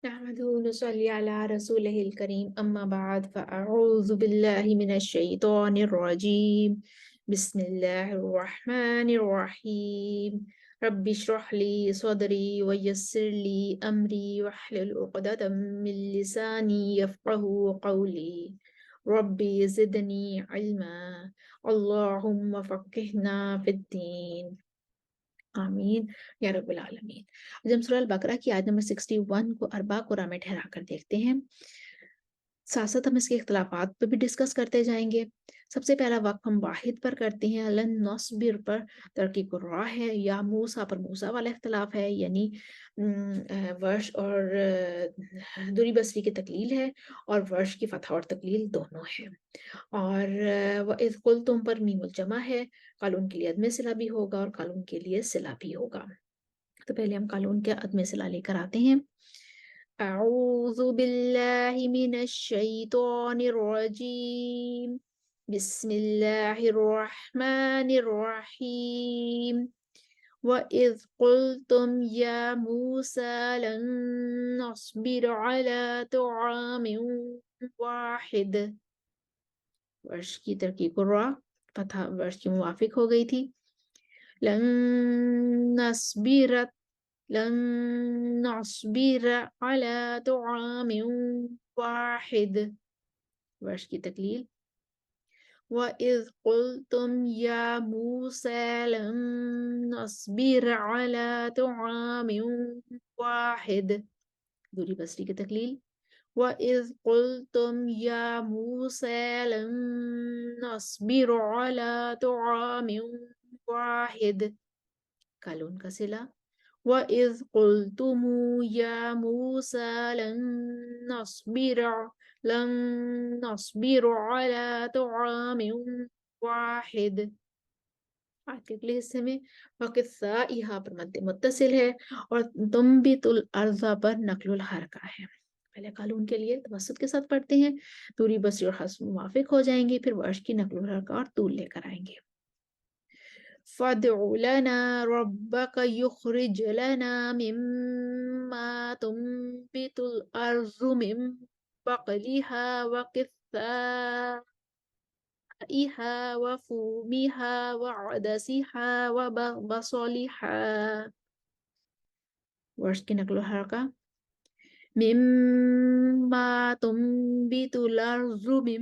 نحمده ونصلي على رسوله الكريم أما بعد فأعوذ بالله من الشيطان الرجيم. بسم الله الرحمن الرحيم. رب اشرح لي صدري ويسر لي أمري واحلل عقدة من لساني يفقه قولي. ربي زدني علما. اللهم فقهنا في الدين. آمین یا رب العالمین۔ آج ہم سورہ البقرہ کی آیت نمبر 61 کو اربع قرآن میں ٹھہرا کر دیکھتے ہیں، ساتھ ساتھ ہم اس کے اختلافات پہ بھی ڈسکس کرتے جائیں گے۔ سب سے پہلا وقف ہم واحد پر کرتے ہیں، لن نصبر پر ترکیب الراء ہے، یا موسیٰ پر موسیٰ والا اختلاف ہے، یعنی ورش اور دوری بصری کی تقلیل ہے، اور ورش کی فتح اور تقلیل دونوں ہے۔ اور وَإِذْ قُلْتُم پر میم الجمع ہے، قالون کے لیے عدم صلہ بھی ہوگا اور قالون کے لیے صلہ بھی ہوگا۔ تو پہلے ہم قالون کے عدم صلہ لے کر آتے ہیں۔ اعوذ باللہ من الشیطان الرجیم، بسم اللہ الرحمن الرحیم۔ وَإِذْ قُلْتُمْ يَا مُوسَى لَن نَّصْبِرَ عَلَىٰ طَعَامٍ وَاحِدٍ، ورش کی ترکیب الراء فتح ورش کی موافق ہو گئی تھی۔ لن نصبر لن نصبر على طعام واحد، ورش کی تقلیل۔ وَإِذْ قُلْتُمْ يَا مُوسَى لَن نَّصْبِرَ عَلَى طَعَامٍ وَاحِدٍ، دوری بصری کی تقلیل۔ وَإِذْ قُلْتُمْ يَا مُوسَى لَن نَّصْبِرَ عَلَى طَعَامٍ وَاحِدٍ، قالون کا صلہ۔ وَإِذْ قُلْتُمْ يَا مُوسَى لَن نَّصْبِرَ عَلَى طَعَامٍ وَاحِدٍ، آج کے اگلے حصے میں وَقِثَّائِہَا پر مد متصل ہے، اور تنبت الارض پر نقل الحرکہ ہے۔ پہلے قالون کے لیے توسط کے ساتھ پڑھتے ہیں، دوری بصری اور حذف موافق ہو جائیں گے، پھر ورش کی نقل الحرکہ اور طول لے کر آئیں گے۔ فَادْعُ لَنَا رَبَّكَ يُخْرِجْ لَنَا مِمَّا تُنبِتُ الْأَرْضُ مِن بَقْلِهَا وَقِثَّائِهَا وَفُومِهَا وَعَدَسِهَا وَبَصَلِهَا، ورش کی نقل و حرکہ۔ مِمَّا تُنبِتُ الْأَرْضُ مِن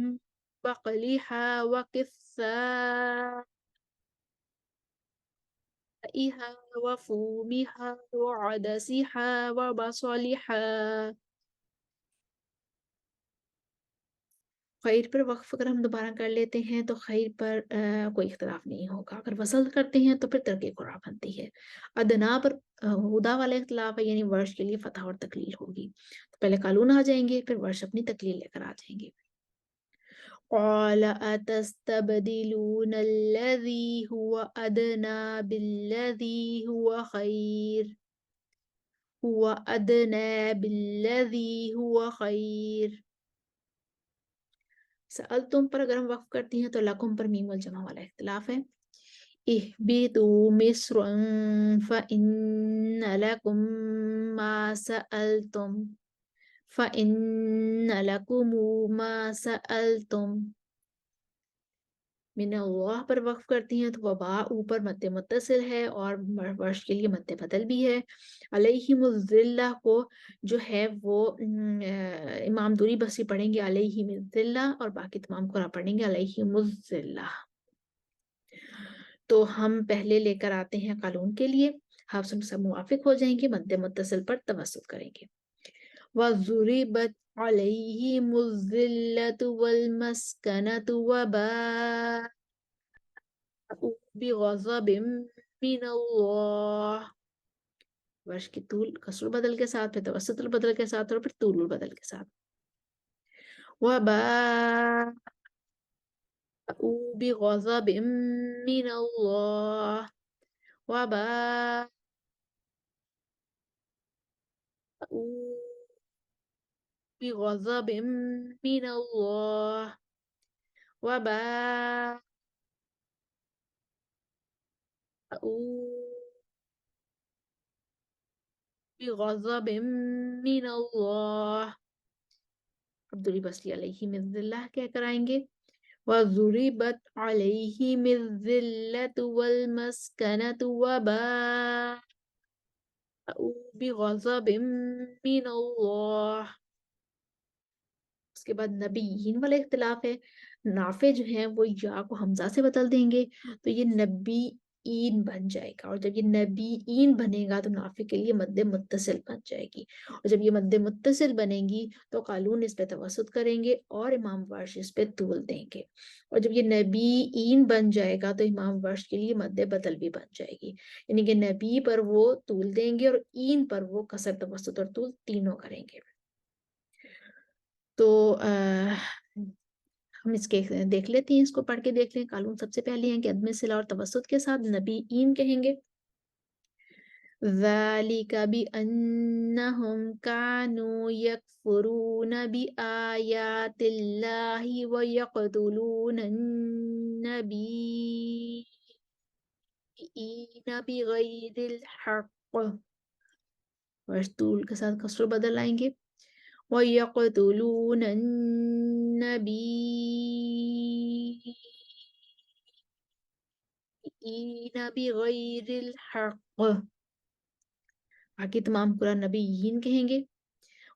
بَقْلِهَا وَقِثَّائِهَا وفومها وعدسها وبصلها۔ خیر پر وقف اگر ہم دوبارہ کر لیتے ہیں تو خیر پر کوئی اختلاف نہیں ہوگا، اگر وصل کرتے ہیں تو پھر ترک قرآ بنتی ہے۔ ادنا پر ہدا والا اختلاف ہے، یعنی ورش کے لیے فتح اور تقلیل ہوگی، تو پہلے قالون آ جائیں گے، پھر ورش اپنی تقلیل لے کر آ جائیں گے۔ قال أتستبدلون الذي هو أدنى بالذي هو خير سألتم پر اگر ہم وقف کرتی ہیں تو لکم پر میم الجمع والا اختلاف ہے۔ اہبطوا مصرا فإن لكم ما سألتم فإن لكم ما سألتم، من اللہ پر وقف کرتی ہیں تو وبا اوپر مد متصل ہے اور ورش کے لیے مد بدل بھی ہے۔ علیہم الذلہ کو جو ہے وہ امام دوری بصری پڑھیں گے علیہم الذلہ، اور باقی تمام قرآن پڑھیں گے علیہم الذلہ۔ تو ہم پہلے لے کر آتے ہیں قالون کے لیے، حفص سب موافق ہو جائیں گے، مد متصل پر توسط کریں گے۔ وَضُرِبَتْ عَلَيْهِمُ الذِّلَّةُ وَالْمَسْكَنَةُ وَبَاءُوا بِغَضَبٍ مِّنَ اللَّهِ، ورش کی طول کسر بدل کے ساتھ، پھر توسط البدل کے ساتھ، اور پھر طول البدل کے ساتھ۔ وَبَاءُوا بِغَضَبٍ مِّنَ اللَّهِ وَبَاءُوا بغضب من الله وباءوا بغضب من اللہ. اب ضربت علیہم الذلہ کیا کرائیں گے؟ وَضُرِبَتْ عَلَيْهِمِ الذِّلَّةُ وَالْمَسْكَنَةُ وَبَاءُوا بِغَضَبٍ مِّنَ اللَّهِ. اس کے بعد نبیین والا اختلاف ہے. نافع جو ہیں وہ یا کو حمزہ سے بدل دیں گے تو یہ نبیین بن جائے گا، اور جب یہ نبیین بنے گا تو نافع کے لیے مد متصل بن جائے گی، اور جب یہ مد متصل بنے گی تو قالون اس پہ توسط کریں گے اور امام ورش اس پہ طول دیں گے، اور جب یہ نبیین بن جائے گا تو امام ورش کے لیے مد بدل بھی بن جائے گی، یعنی کہ نبی پر وہ طول دیں گے اور این پر وہ کسر توسط اور طول تینوں کریں گے. تو ہم اس کے دیکھ لیتے ہیں، اس کو پڑھ کے دیکھ لیں. قانون سب سے پہلے ہیں کہ عدم صلہ اور توسط کے ساتھ نبیین کہیں گے. ذَلِكَ بِأَنَّهُمْ كَانُوا يَكْفُرُونَ بِآيَاتِ اللَّهِ وَيَقْتُلُونَ النَّبِيِّينَ بِغَيْرِ الْحَقِّ. ورطول کے ساتھ کسر بدل آئیں گے. وَيَقْتُلُونَ النَّبِيِّينَ بِغَيْرِ الْحَقِّ. باقی تمام قرآن نبیین کہیں گے.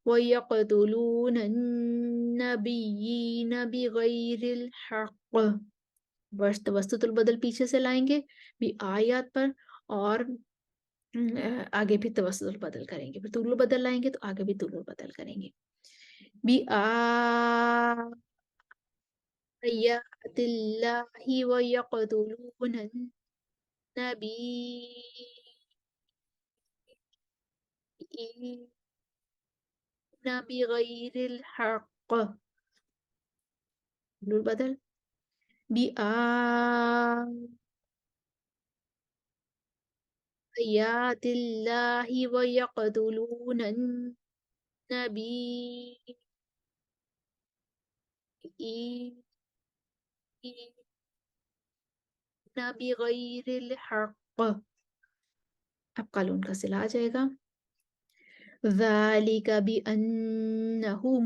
وَيَقْتُلُونَ النَّبِيِّينَ بِغَيْرِ الْحَقِّ. ورش توسط البدل پیچھے سے لائیں گے بھی آیات پر، اور آگے بھی توسط البدل کریں گے. پھر طول البدل لائیں گے تو آگے بھی طول البدل کریں گے. بِآيَاتِ اللَّهِ وَيَقْتُلُونَ النَّبِيِّينَ بِغَيْرِ الْحَقِّ. طول البدل بِآيَاتِ اللَّهِ وَيَقْتُلُونَ النَّبِيِّينَ بِغَيْرِ الْحَقِّ. اب قالون کا صلہ آ جائے گا. ذَلِكَ بِأَنَّهُمْ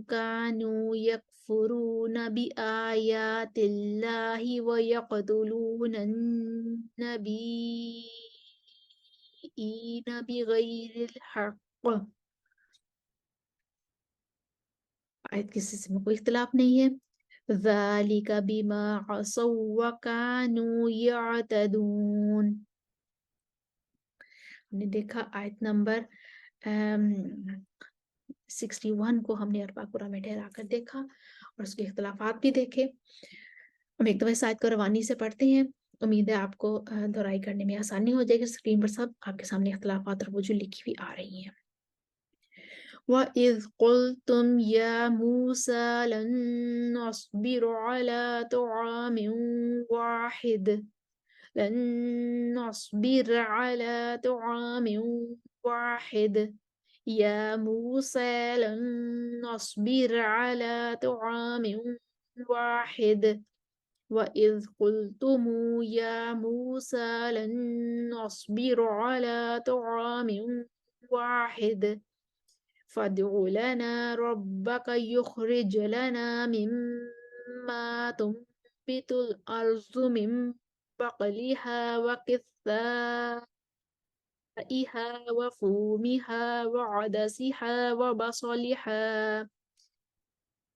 كَانُوا يَكْفُرُونَ بِآيَاتِ اللَّهِ وَيَقْتُلُونَ النَّبِيِّينَ بِغَيْرِ الْحَقِّ. آیت کسی سے میں کوئی اختلاف نہیں ہے. ذَلِكَ بِمَا عَصَوْا وَكَانُوا يَعْتَدُونَ. ہم نے دیکھا آیت نمبر 61 کو ہم نے اربع قرآن میں ٹھہرا کر دیکھا اور اس کے اختلافات بھی دیکھے. ہم ایک دفعہ اس آیت کو روانی سے پڑھتے ہیں. امید ہے آپ کو دہرائی کرنے میں آسانی ہو جائے گی. اسکرین پر سب آپ کے سامنے اختلافات اور وجوہ لکھی ہوئی آ رہی ہیں. وَإِذْ قُلْتُمْ يَا مُوسَى لَن نَّصْبِرَ عَلَى طَعَامٍ وَاحِدٍ لن نصبر على طعام واحد يا موسى لن نصبر على طعام واحد وإذ قلتم يا موسى لن نصبر على طعام واحد فادع لنا ربك يخرج لنا مما تنبت الأرض من بقلها وقثائها وفومها وعدسها وبصلها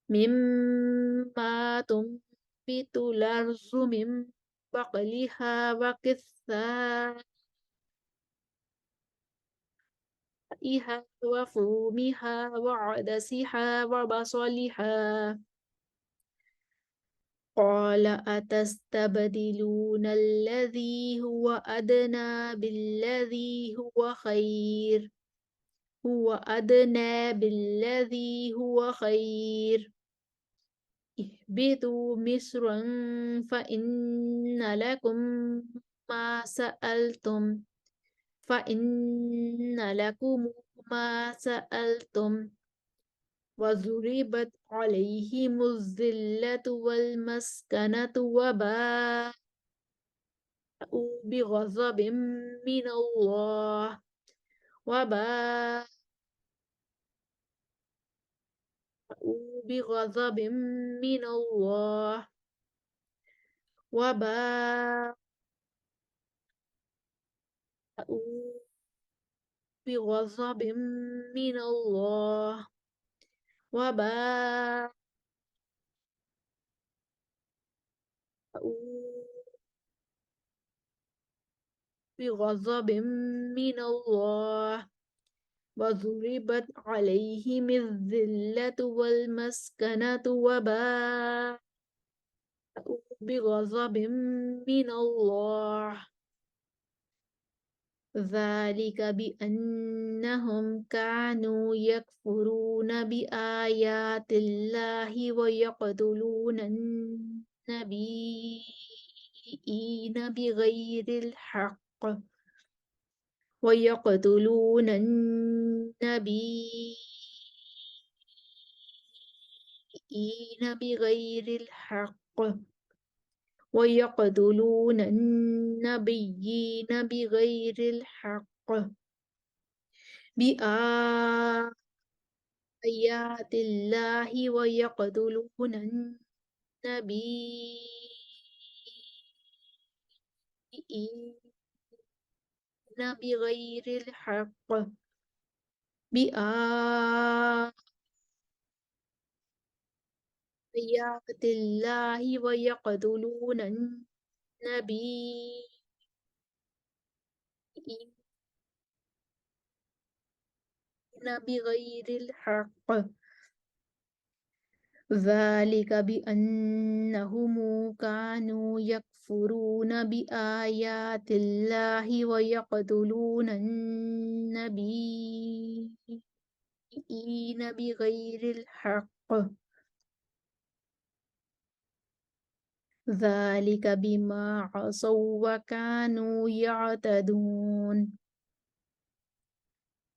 مما تنبت الأرض من بقلها وقثائها وفومها وعدسها وبصلها قال أتستبدلون الذي هو أدنى بالذي هو خير اهبطوا مصرا فإن لكم ما سألتم وضربت عليهم الذلة والمسكنة وباءوا بغضب من الله وباءوا بغضب من الله وباءوا بغضب من الله وباءوا بغضب من الله وضربت عليهم الذلة والمسكنة وباءوا بغضب من الله ذلك بأنهم كانوا يكفرون بآيات الله ويقتلون النبيين بغير الحق ويقتلون النبيين بغير الحق ويقتلون النبيين بغير الحق بآيات الله ويقتلون النبيين بغير الحق بآيات الله ويقتلون النبيين بغير الحق ذلك بأنهم كانوا يكفرون بآيات الله ويقتلون النبيين بغير الحق ذلك بما عصوا وكانوا يعتدون.